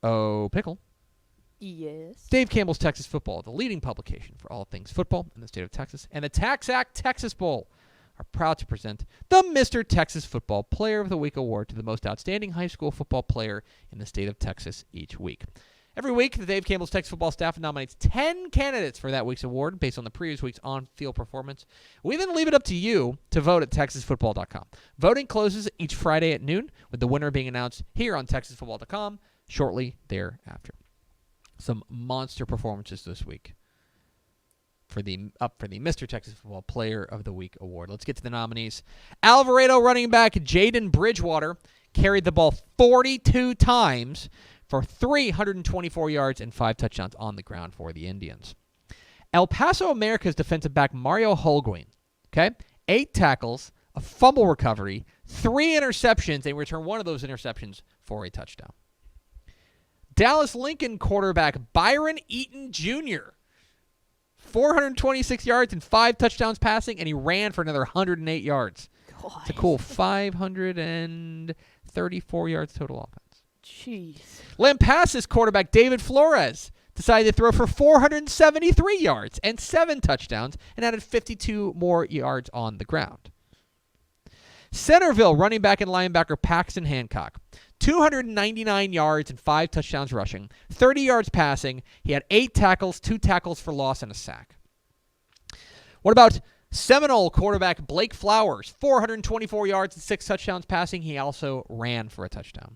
Oh, Pickle. Yes. Dave Campbell's Texas Football, the leading publication for all things football in the state of Texas, and the Tax Act Texas Bowl are proud to present the Mr. Texas Football Player of the Week award to the most outstanding high school football player in the state of Texas each week. Every week, the Dave Campbell's Texas Football staff nominates 10 candidates for that week's award based on the previous week's on-field performance. We then leave it up to you to vote at texasfootball.com. Voting closes each Friday at noon, with the winner being announced here on texasfootball.com shortly thereafter. Some monster performances this week for the Mr. Texas Football Player of the Week award. Let's get to the nominees. Alvarado running back Jaden Bridgewater carried the ball 42 times for 324 yards and 5 touchdowns on the ground for the Indians. El Paso America's defensive back Mario Holguin, 8 tackles, a fumble recovery, 3 interceptions, and returned one of those interceptions for a touchdown. Dallas Lincoln quarterback Byron Eaton Jr., 426 yards and 5 touchdowns passing, and he ran for another 108 yards. God. It's a cool 534 yards total offense. Jeez. Lampasas quarterback David Flores decided to throw for 473 yards and 7 touchdowns and added 52 more yards on the ground. Centerville running back and linebacker Paxton Hancock, 299 yards and 5 touchdowns rushing, 30 yards passing. He had 8 tackles, 2 tackles for loss, and a sack. What about Seminole quarterback Blake Flowers, 424 yards and 6 touchdowns passing. He also ran for a touchdown.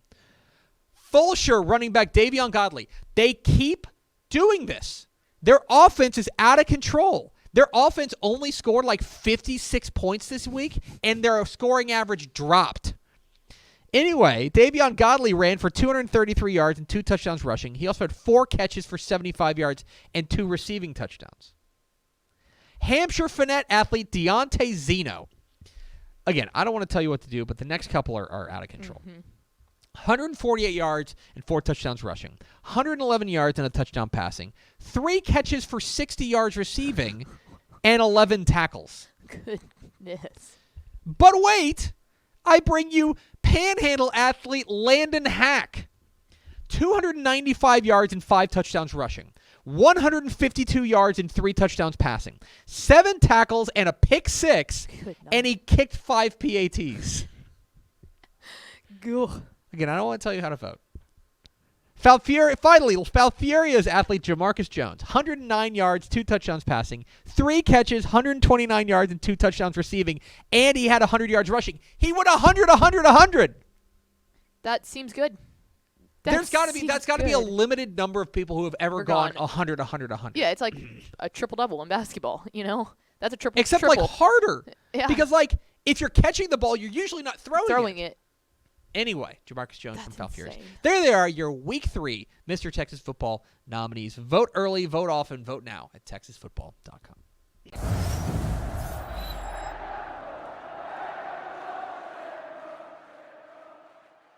Fulshire running back Davion Godley. They keep doing this. Their offense is out of control. Their offense only scored like 56 points this week, and their scoring average dropped. Anyway, Davion Godley ran for 233 yards and 2 touchdowns rushing. He also had 4 catches for 75 yards and 2 receiving touchdowns. Hampshire Finette athlete Deonte Zeno. Again, I don't want to tell you what to do, but the next couple are out of control. 148 yards and 4 touchdowns rushing. 111 yards and a touchdown passing. 3 catches for 60 yards receiving and 11 tackles. Goodness. But wait, I bring you Panhandle athlete Landon Hack. 295 yards and 5 touchdowns rushing. 152 yards and 3 touchdowns passing. 7 tackles and a pick 6, and he kicked 5 PATs. Again, I don't want to tell you how to vote. Finally, Falfurria's athlete Jamarcus Jones, 109 yards, 2 touchdowns passing, 3 catches, 129 yards, and 2 touchdowns receiving, and he had 100 yards rushing. He went 100. That seems good. That's got to be a limited number of people who have ever gone 100. Yeah, it's like a triple-double in basketball, you know? That's a triple. Except like harder. Yeah. Because like if you're catching the ball, you're usually not throwing it. it. Anyway, Jamarcus Jones from Falfurrias. Insane. There they are, your Week 3 Mr. Texas Football nominees. Vote early, vote often, vote now at texasfootball.com.